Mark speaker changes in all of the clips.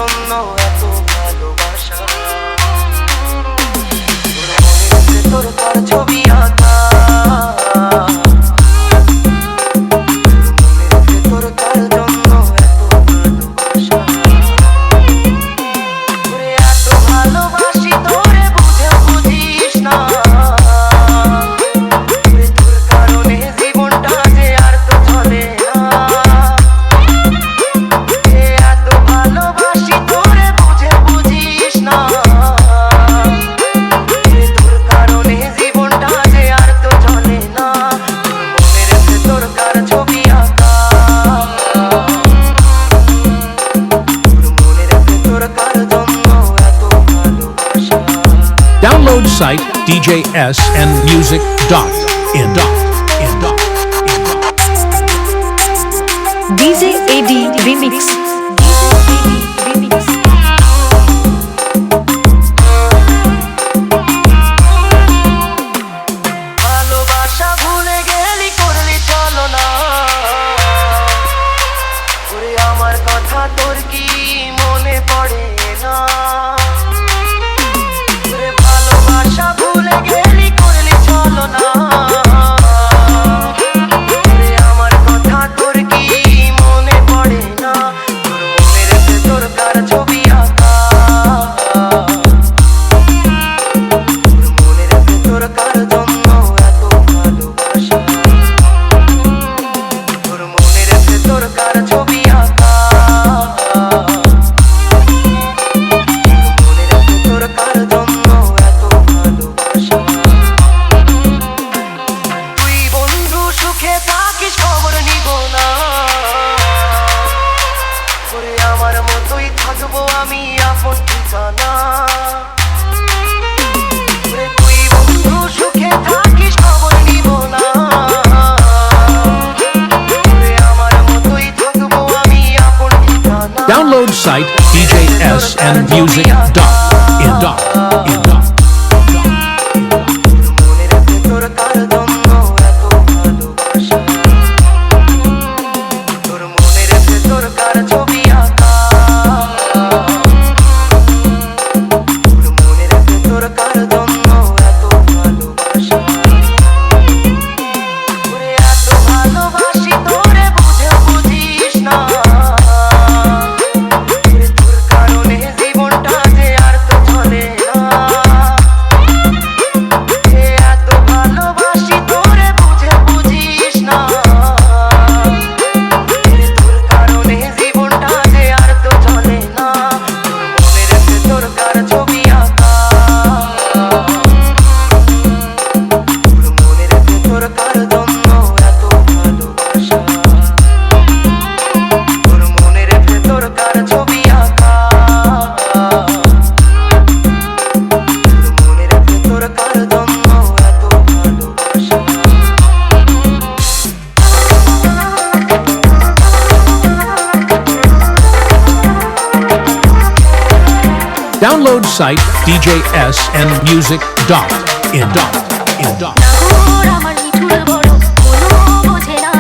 Speaker 1: জন্য এত ভালোবাসা, তোর মনের ভেতর কার ছবি আঁকা, মনের ভেতর কার জন্য এত ভালোবাসা, তোরে এত ভালোবাসি তোরে বুঝে বুঝিস না, তোর কারণে জীবনটা যে আর তো চলে না, এত ভালোবাসি তোরে বুঝে বুঝিস না, তোর কারণে জীবনটা যে আর তো চলে না, মনের ভেতর কার ছবি আঁকা, মনের ভেতর কার জন্য এত ভালোবাসা।
Speaker 2: Download site djsnmusic.in.
Speaker 3: DJ AD Remix.
Speaker 1: ভালোবাসা ভুলে গেলি করলি চলো না, ওরে আমার কথা তোর কি মনে পড়ে না, ওরে ভালোবাসা ভুলে গেলি করলি চলো না, ওরে আমার কথা তোর কি মনে পড়ে না, তোর মনের ভেতর কার ছবি আঁকা, তোর মনের ভেতর কার জন্য এত ভালোবাসা, তোর মনের ভেতর কার ছবি আঁকা, তোর মনের ভেতর কার জন্য এত ভালোবাসা। তুই বন্ধু সুখে থাকিস খবর নিব না, ওরে আমার মতোই থাকবো আমি আপন ঠিকানা, ওরে তুই বন্ধু সুখে থাকিস খবর নিব না, ওরে আমার মতোই থাকবো আমি আপন ঠিকানা।
Speaker 2: Download site djsnmusic.in.
Speaker 1: মনের ভেতর কার জন্য এত ভালোবাসা, তোর মনের ভেতর কার ছবি আঁকা, তোর মনের ভেতর কার জন্য এত ভালোবাসা, তোরে এত ভালোবাসি তোরে বুঝে বুঝিস না, তোর কারণে জীবনটা যে আর তো চলে না, এত ভালোবাসি তোরে বুঝে বুঝিস না, তোর কারণে জীবনটা যে আর তো চলে না, মনের ভেতর কার ছবি আঁকা, মনের ভেতর কার জন্য এত ভালোবাসা, তোর মনের ভেতর কার ছবি আঁকা, মনের ভেতর কার জন্য এত ভালোবাসা।
Speaker 2: Download site djsnmusic.in.
Speaker 3: নাগর আমার নিঠুর বড় কোনো বোঝে না,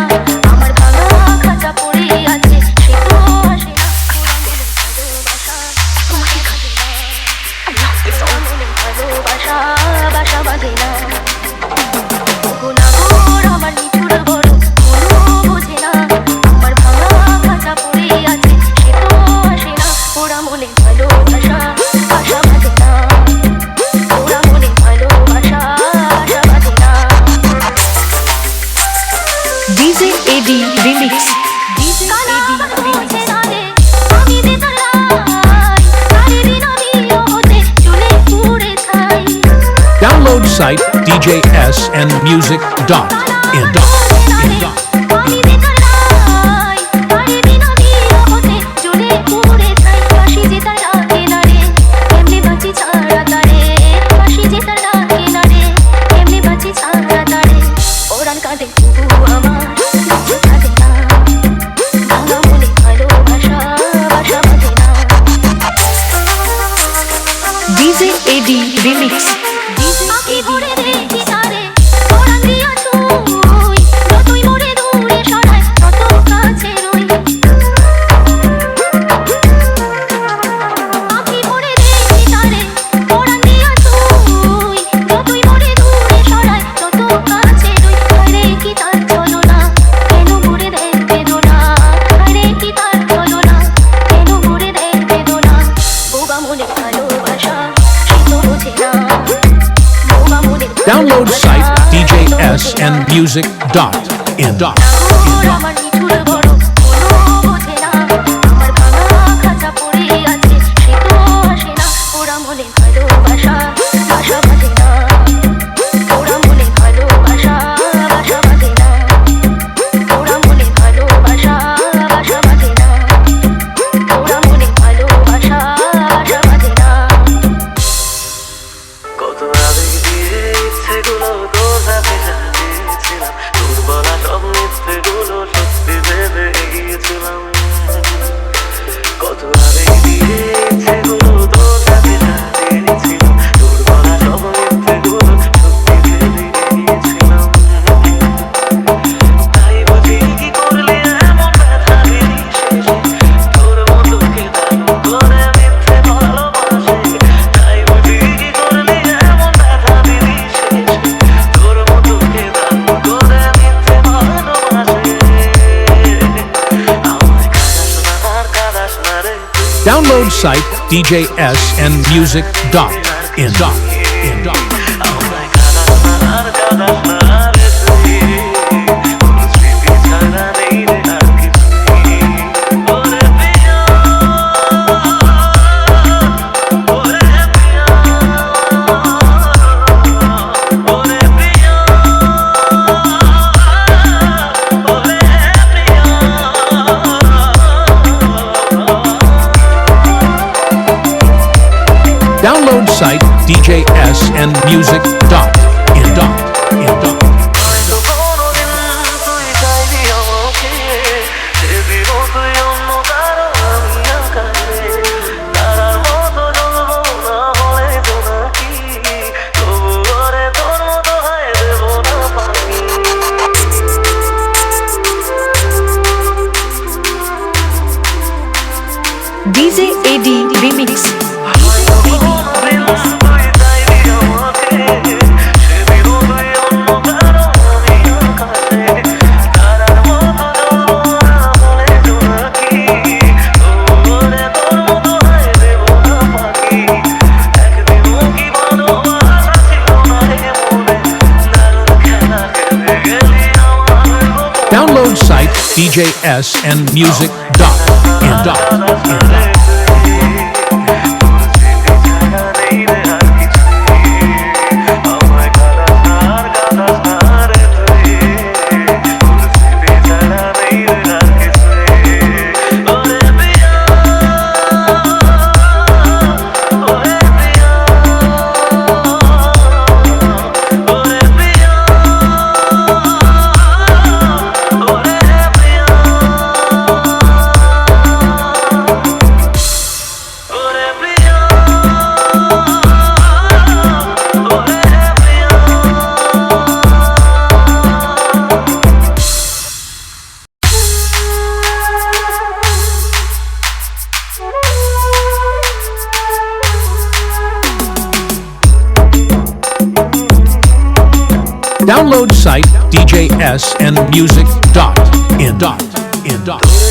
Speaker 3: আমার ভাঙা খাঁচা পড়ে আছে সে তো আসে না, ভালোবাসা তোমাকে খাবে না, ভালোবাসা বাসা বাঁধে না, ওগো নাগর আমার নিঠুর বড় কোনো বোঝে না, আমার ভাঙা খাঁচা পড়ে আছে সে তো আসে না, ওরা মনে ভালোবাসা বাসা বাঁধে না, ওরা মনে ভালোবাসা বাসা বাঁধে না। DJ AD Remix. DJ AD Remix. আমি যে তার রাই, তারে বিনোদীয় হতে চলে ঘুরে খাই।
Speaker 2: Download site djsnmusic.in.
Speaker 3: আমি যে তার রাই, তারে বিনোদীয় হতে চলে ঘুরে খাই। বাঁশি যে তার ডাকে না রে, এমনি বাঁচি ছাড়া তারে। বাঁশি যে তার ডাকে না রে, এমনি বাঁচি ছাড়া তারে। ওরান কাঁদে তবু আমার দুঃখ থাকে না, ভাঙা মনে ভালোবাসা বাসা বাঁধে না। DJ AD Remix. আঁখি ভরে দেখি তারে, ওরান দিয়া ছুঁই,
Speaker 2: DJSandmusic.in.
Speaker 3: ওর আমার নিঠুর বড় কোনো বোঝে না আমার ভাঙা খাঁচা পড়ে আছে সে তো আসে না ওরা মনে ভালোবাসা বাসা বাঁধে না ওরা মনে ভালোবাসা বাসা বাঁধে না ওরা মনে ভালোবাসা বাসা বাঁধে না ওরা মনে ভালোবাসা বাসা বাঁধে না
Speaker 1: কত আবেগ দিয়ে ইচ্ছেগুলো তোর সাথে সাজিয়েছিলাম তোর বলা সব মিথ্যেগুলো সত্যি ভেবে এগিয়েছিলাম কত আবেগ দিয়ে ইচ্ছেগুলো তোর সাথে সাজিয়েছিলাম তোর বলা সব মিথ্যেগুলো সত্যি ভেবে এগিয়েছিলাম তাই বুঝি কি করলে এমন ব্যথা দিলি শেষে তোর মতো কে দারুণ করে মিথ্যে ভালোবাসে তাই বুঝি কি করলে এমন ব্যথা দিলি শেষে তোর মতো কে দারুণ করে মিথ্যে ভালোবাসে আমায় কাঁদাস না রে
Speaker 2: Download site DJSandmusic.in.
Speaker 1: আমায় কাঁদাস না রে তুই তোর স্মৃতি ছাড়া নেই রে আর কিছুই ওরে প্রিয়া ওরে প্রিয়া ওরে প্রিয়া ওরে প্রিয়া
Speaker 2: Download site DJSandmusic.in.
Speaker 1: হয়তো কোনোদিন তুই চাইবি আমাকে যে দিব তুই অন্য কারো আমি আকাশে তারার মতো জ্বলবো না হলে জোনাকি তবু ওরে তোর মতো হয় দেব না পাখি
Speaker 4: DJ AD Remix.
Speaker 1: হয়তো কোনোদিন তুই চাইবি আমাকে সে দিব তুই অন্য কারো আমি আকাশে তারার মতো জ্বলবো না হলে জোনাকি তবু ওরে তোর মতো হয় দেব না পাখি একদিনও কি ভালোবাসা ছিল না রে মনে দারুণ খেলা খেলে গেলি আমার গোপন
Speaker 2: Download site DJSandmusic.in. Download site DJSandmusic.in.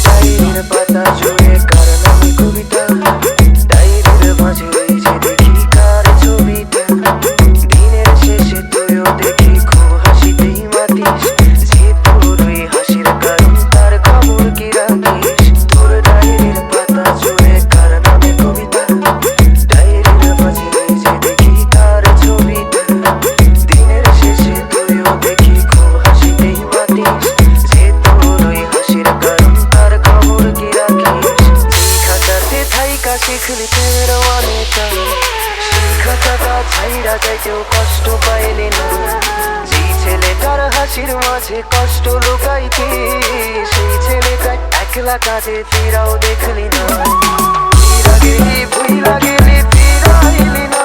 Speaker 1: ডায়েরির পাতা ছুঁয়ে কার নামে কবিতা ডায়েরির মাঝে রয়েছে দেখি কার ছবিটা দিনের শেষে তুইও দেখি খুব হাসিতেই মাতিস যে তোর ওই হাসির কারণ তার খবর কি রাখিস তোর ডায়েরির পাতা ছুঁয়ে কার নামে কবিতা ডায়েরির মাঝে রয়েছে দেখি কার ছবিটা দিনের শেষে তুইও দেখি খুব হাসিতেই মাতিস যে তোর ওই হাসির কারণ তার খবর কি রাখিস যেই খাতাতে থাইকা শিখলি প্রেমের অনেকটা সেই খাতাটা ছাইরা যাইতেও কষ্ট পাইলি না যেই ছেলেটার হাসির মাঝে কষ্ট লুকাইতি সেই ছেলেটা একলা কাজে ফিরাও দেখলি না ফিরা গেলি ভুইলা গেলি ফিরাইলি না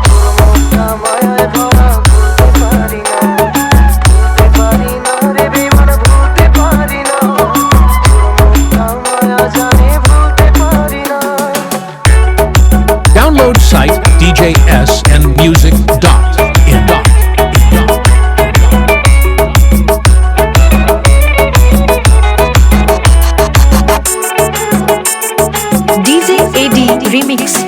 Speaker 1: তোর মনটা মায়ায় ভরা ভুলতে পারি না রে বেমান ভুলতে পারি না তোর মনটা মায়া জানে ভুলতে পারি না
Speaker 2: Download site DJSandmusic.in.
Speaker 4: DJ AD Remix.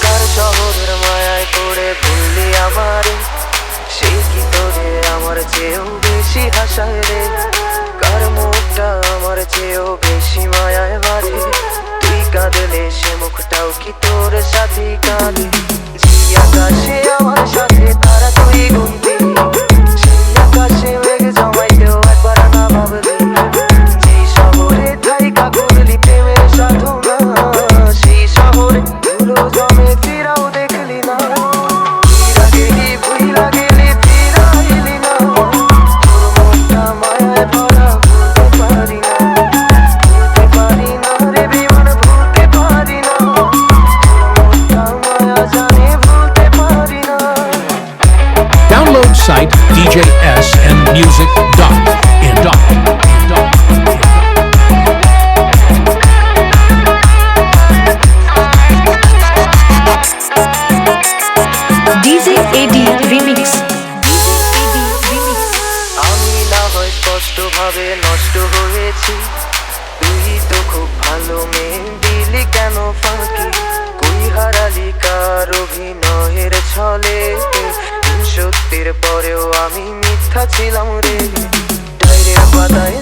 Speaker 1: কার শহরের মায়ায় পড়ে ভুললি আমারে সেই কি তোর কত ভাবে নষ্ট হয়েছি। তুই তো খুব ভালো মেয়ে, দিলি কেন ফাঁকি? কই হারালি কার অভিনয়ের ছলে? সত্যির পরেও আমি মিথ্যা ছিলাম রে। ডায়েরির পাতায়